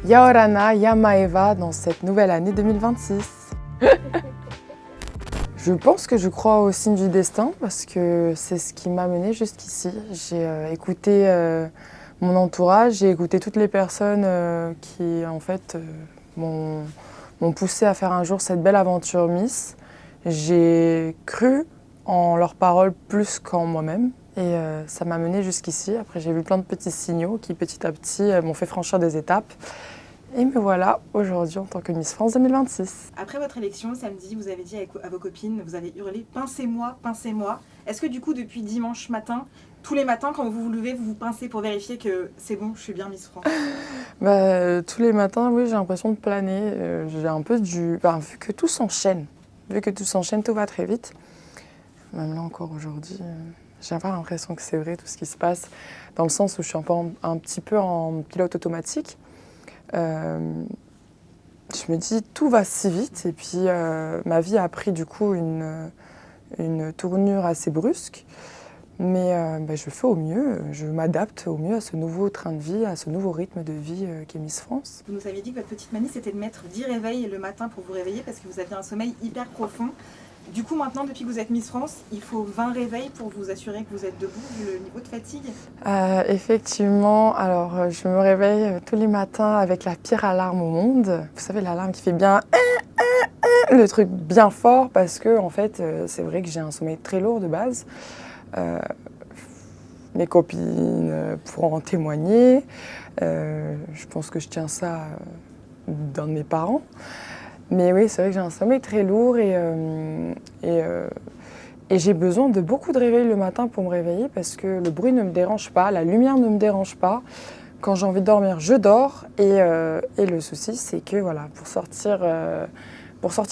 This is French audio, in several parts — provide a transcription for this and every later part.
Yaorana Yamaeva dans cette nouvelle année 2026. Je pense que je crois au signe du destin parce que c'est ce qui m'a menée jusqu'ici. J'ai écouté mon entourage, j'ai écouté toutes les personnes qui en fait m'ont poussé à faire un jour cette belle aventure Miss. J'ai cru en leurs paroles plus qu'en moi-même et ça m'a menée jusqu'ici. Après j'ai vu plein de petits signaux qui petit à petit m'ont fait franchir des étapes. Et me voilà aujourd'hui en tant que Miss France 2026. Après votre élection, samedi, vous avez dit à vos copines, vous avez hurlé « Pincez-moi, pincez-moi ». Est-ce que du coup, depuis dimanche matin, tous les matins, quand vous vous levez, vous vous pincez pour vérifier que c'est bon, je suis bien Miss France? Tous les matins, oui, j'ai l'impression de planer. J'ai un peu vu que tout s'enchaîne, tout va très vite. Même là encore aujourd'hui, j'ai pas l'impression que c'est vrai tout ce qui se passe, dans le sens où je suis un petit peu en pilote automatique. Je me dis tout va si vite et puis ma vie a pris du coup une tournure assez brusque. Mais je fais au mieux, je m'adapte au mieux à ce nouveau train de vie, à ce nouveau rythme de vie qu'est Miss France. Vous nous aviez dit que votre petite manie, c'était de mettre 10 réveils le matin pour vous réveiller parce que vous aviez un sommeil hyper profond. Du coup, maintenant, depuis que vous êtes Miss France, il faut 20 réveils pour vous assurer que vous êtes debout, vu le niveau de fatigue? Effectivement, alors je me réveille tous les matins avec la pire alarme au monde. Vous savez, l'alarme qui fait bien le truc bien fort parce que en fait, c'est vrai que j'ai un sommeil très lourd de base. Mes copines pourront en témoigner. Je pense que je tiens ça d'un de mes parents. Mais oui, c'est vrai que j'ai un sommeil très lourd et j'ai besoin de beaucoup de réveils le matin pour me réveiller parce que le bruit ne me dérange pas, la lumière ne me dérange pas. Quand j'ai envie de dormir, je dors. Et le souci, c'est que voilà, pour sortir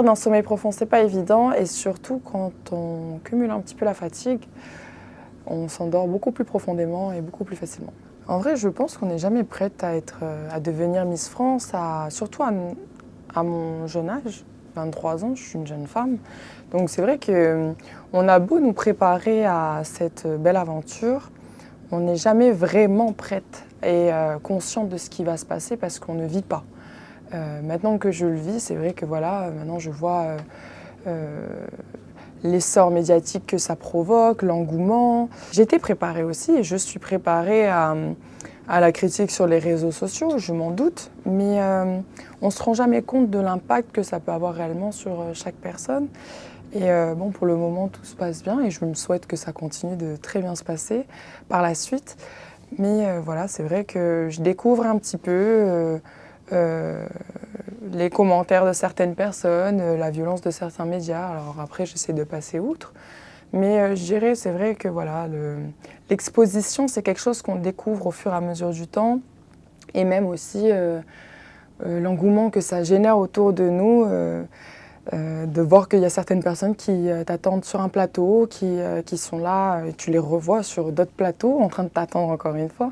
d'un sommeil profond, c'est pas évident. Et surtout, quand on cumule un petit peu la fatigue, on s'endort beaucoup plus profondément et beaucoup plus facilement. En vrai, je pense qu'on n'est jamais prête à devenir Miss France, surtout à mon jeune âge, 23 ans, je suis une jeune femme. Donc c'est vrai qu'on a beau nous préparer à cette belle aventure, on n'est jamais vraiment prête et consciente de ce qui va se passer parce qu'on ne vit pas. Maintenant que je le vis, c'est vrai que voilà, maintenant je vois l'essor médiatique que ça provoque, l'engouement. J'étais préparée aussi et je suis préparée à la critique sur les réseaux sociaux, je m'en doute, mais on ne se rend jamais compte de l'impact que ça peut avoir réellement sur chaque personne. Et pour le moment, tout se passe bien et je me souhaite que ça continue de très bien se passer par la suite. Mais voilà, c'est vrai que je découvre un petit peu les commentaires de certaines personnes, la violence de certains médias. Alors après, j'essaie de passer outre. Mais je dirais, c'est vrai que voilà, l'exposition, c'est quelque chose qu'on découvre au fur et à mesure du temps. Et même aussi l'engouement que ça génère autour de nous, de voir qu'il y a certaines personnes qui t'attendent sur un plateau, qui sont là, et tu les revois sur d'autres plateaux en train de t'attendre encore une fois.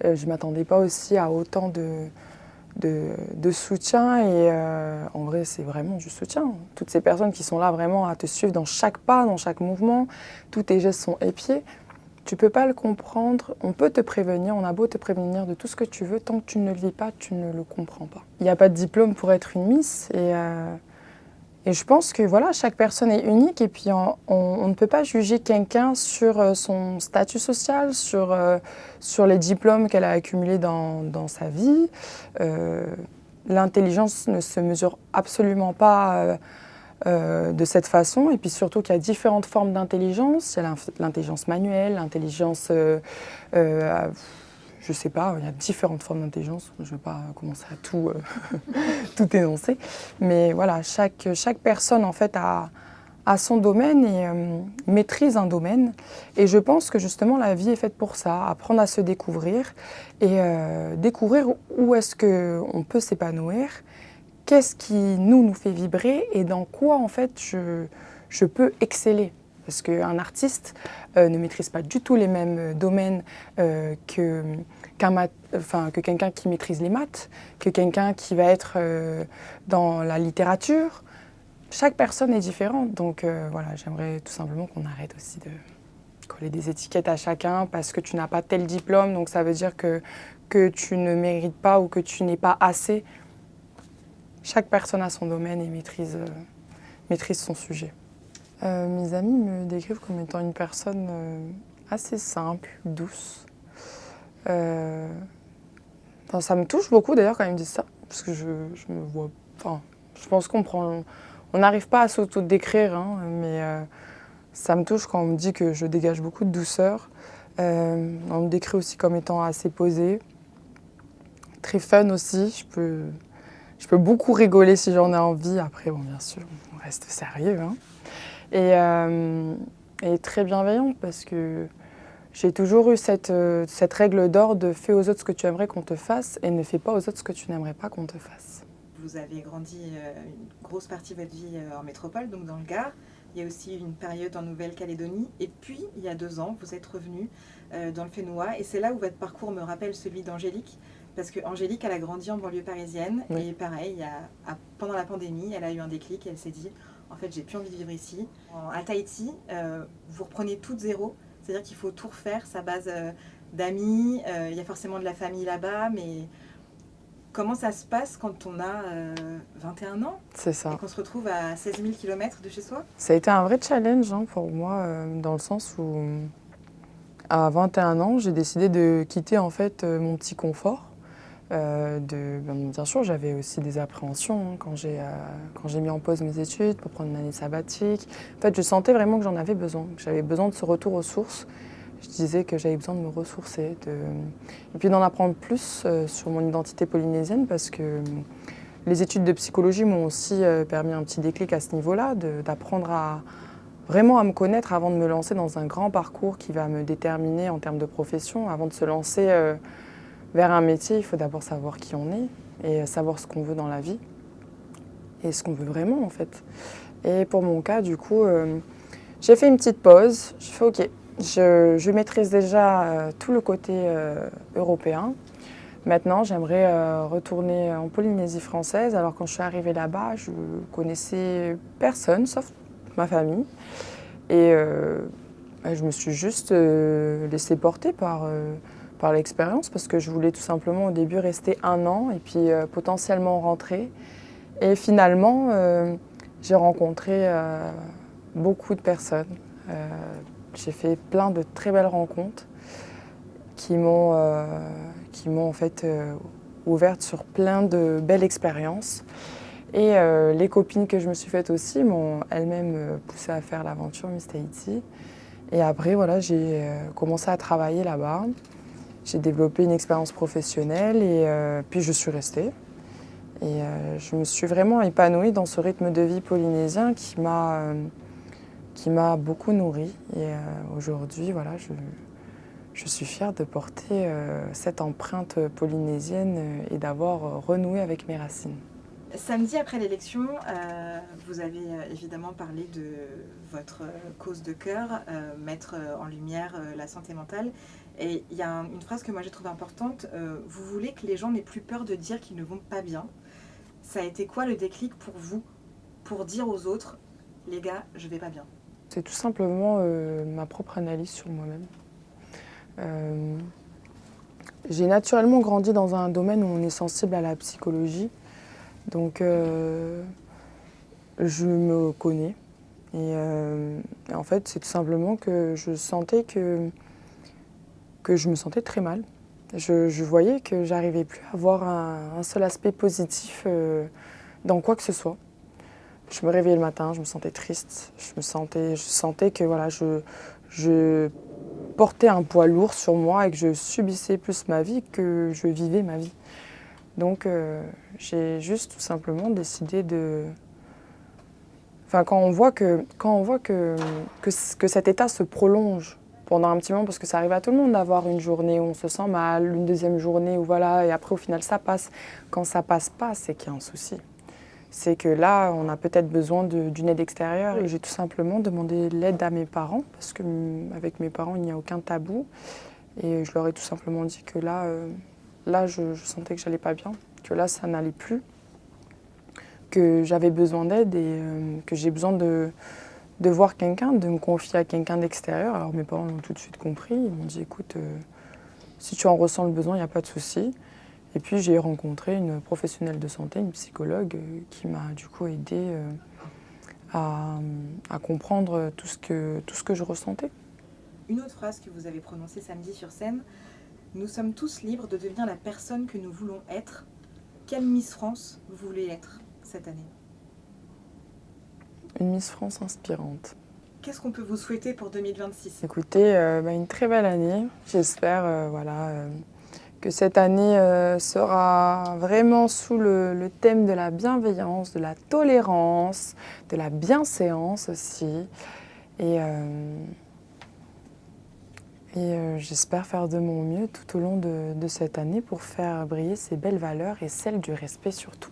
Je ne m'attendais pas aussi à autant de soutien et en vrai c'est vraiment du soutien. Toutes ces personnes qui sont là vraiment à te suivre dans chaque pas, dans chaque mouvement, tous tes gestes sont épiés. Tu peux pas le comprendre, on peut te prévenir, on a beau te prévenir de tout ce que tu veux, tant que tu ne le vis pas, tu ne le comprends pas. Il n'y a pas de diplôme pour être une Miss et je pense que voilà, chaque personne est unique et puis on ne peut pas juger quelqu'un sur son statut social, sur les diplômes qu'elle a accumulés dans sa vie. L'intelligence ne se mesure absolument pas de cette façon et puis surtout qu'il y a différentes formes d'intelligence. Il y a l'intelligence manuelle, l'intelligence... je sais pas, il y a différentes formes d'intelligence. Je ne vais pas commencer à tout, tout énoncer. Mais voilà, chaque personne en fait a son domaine et maîtrise un domaine. Et je pense que justement la vie est faite pour ça, apprendre à se découvrir et découvrir où est-ce qu'on peut s'épanouir, qu'est-ce qui nous fait vibrer et dans quoi en fait je peux exceller. Parce qu'un artiste ne maîtrise pas du tout les mêmes domaines que quelqu'un qui maîtrise les maths, que quelqu'un qui va être dans la littérature. Chaque personne est différente. Donc voilà, j'aimerais tout simplement qu'on arrête aussi coller des étiquettes à chacun parce que tu n'as pas tel diplôme, donc ça veut dire que tu ne mérites pas ou que tu n'es pas assez. Chaque personne a son domaine et maîtrise son sujet. Mes amis me décrivent comme étant une personne assez simple, douce. Ça me touche beaucoup d'ailleurs quand ils me disent ça, parce que je me vois. Je pense on n'arrive pas à s'auto-décrire, hein, mais ça me touche quand on me dit que je dégage beaucoup de douceur. On me décrit aussi comme étant assez posée, très fun aussi. Je peux beaucoup rigoler si j'en ai envie. Après, bon, bien sûr, on reste sérieux, hein. Et très bienveillante parce que j'ai toujours eu cette règle d'or de fais aux autres ce que tu aimerais qu'on te fasse et ne fais pas aux autres ce que tu n'aimerais pas qu'on te fasse. Vous avez grandi une grosse partie de votre vie en métropole, donc dans le Gard. Il y a aussi une période en Nouvelle-Calédonie. Et puis, il y a 2 ans, vous êtes revenu dans le Fénois. Et c'est là où votre parcours me rappelle celui d'Angélique. Parce qu'Angélique, elle a grandi en banlieue parisienne. Oui. Et pareil, pendant la pandémie, elle a eu un déclic et elle s'est dit, en fait, j'ai plus envie de vivre ici. À Tahiti, vous reprenez tout de zéro. C'est-à-dire qu'il faut tout refaire, sa base d'amis. Il y a forcément de la famille là-bas, mais... Comment ça se passe quand on a 21 ans C'est ça. Et qu'on se retrouve à 16 000 km de chez soi? Ça a été un vrai challenge pour moi, dans le sens où, à 21 ans, j'ai décidé de quitter en fait mon petit confort. Bien sûr, j'avais aussi des appréhensions quand j'ai mis en pause mes études pour prendre une année sabbatique. En fait, je sentais vraiment que j'en avais besoin, que j'avais besoin de ce retour aux sources. Je disais que j'avais besoin de me ressourcer, et puis d'en apprendre plus sur mon identité polynésienne parce que les études de psychologie m'ont aussi permis un petit déclic à ce niveau-là, d'apprendre vraiment à me connaître avant de me lancer dans un grand parcours qui va me déterminer en termes de profession. Avant de se lancer vers un métier, il faut d'abord savoir qui on est et savoir ce qu'on veut dans la vie et ce qu'on veut vraiment en fait. Et pour mon cas, du coup, j'ai fait une petite pause, j'ai fait OK. Je maîtrise déjà tout le côté européen. Maintenant, j'aimerais retourner en Polynésie française. Alors quand je suis arrivée là-bas, je connaissais personne, sauf ma famille. Et je me suis juste laissée porter par l'expérience parce que je voulais tout simplement au début rester 1 an et puis potentiellement rentrer. Et finalement, j'ai rencontré beaucoup de personnes. J'ai fait plein de très belles rencontres qui m'ont en fait ouverte sur plein de belles expériences. Et les copines que je me suis faites aussi m'ont elles-mêmes poussée à faire l'aventure Miss Tahiti. Et après, voilà, j'ai commencé à travailler là-bas. J'ai développé une expérience professionnelle et puis je suis restée. Et je me suis vraiment épanouie dans ce rythme de vie polynésien qui m'a beaucoup nourrie. Et aujourd'hui, voilà, je suis fière de porter cette empreinte polynésienne et d'avoir renoué avec mes racines. Samedi, après l'élection, vous avez évidemment parlé de votre cause de cœur, mettre en lumière la santé mentale. Et il y a une phrase que moi j'ai trouvée importante. Vous voulez que les gens n'aient plus peur de dire qu'ils ne vont pas bien. Ça a été quoi le déclic pour vous, pour dire aux autres, les gars, je vais pas bien? C'est tout simplement ma propre analyse sur moi-même. J'ai naturellement grandi dans un domaine où on est sensible à la psychologie. Donc je me connais. Et en fait, c'est tout simplement que je sentais que je me sentais très mal. Je voyais que j'arrivais plus à avoir un seul aspect positif dans quoi que ce soit. Je me réveillais le matin, je me sentais triste. Je sentais que voilà, je portais un poids lourd sur moi et que je subissais plus ma vie que je vivais ma vie. Donc j'ai juste tout simplement décidé de... Enfin, quand on voit que cet état se prolonge pendant un petit moment, parce que ça arrive à tout le monde d'avoir une journée où on se sent mal, une deuxième journée où voilà, et après au final ça passe. Quand ça passe pas, c'est qu'il y a un souci. C'est que là, on a peut-être besoin d'une aide extérieure. Et j'ai tout simplement demandé l'aide à mes parents, parce qu'avec mes parents, il n'y a aucun tabou. Et je leur ai tout simplement dit que là je sentais que j'allais pas bien, que là, ça n'allait plus, que j'avais besoin d'aide et que j'ai besoin de de voir quelqu'un, de me confier à quelqu'un d'extérieur. Alors mes parents l'ont tout de suite compris, ils m'ont dit écoute, si tu en ressens le besoin, il n'y a pas de souci. Et puis j'ai rencontré une professionnelle de santé, une psychologue, qui m'a du coup aidée à comprendre tout ce que je ressentais. Une autre phrase que vous avez prononcée samedi sur scène, nous sommes tous libres de devenir la personne que nous voulons être. Quelle Miss France vous voulez être cette année? Une Miss France inspirante. Qu'est-ce qu'on peut vous souhaiter pour 2026? Écoutez, une très belle année. J'espère que cette année sera vraiment sous le thème de la bienveillance, de la tolérance, de la bienséance aussi. J'espère faire de mon mieux tout au long de cette année pour faire briller ces belles valeurs et celles du respect surtout.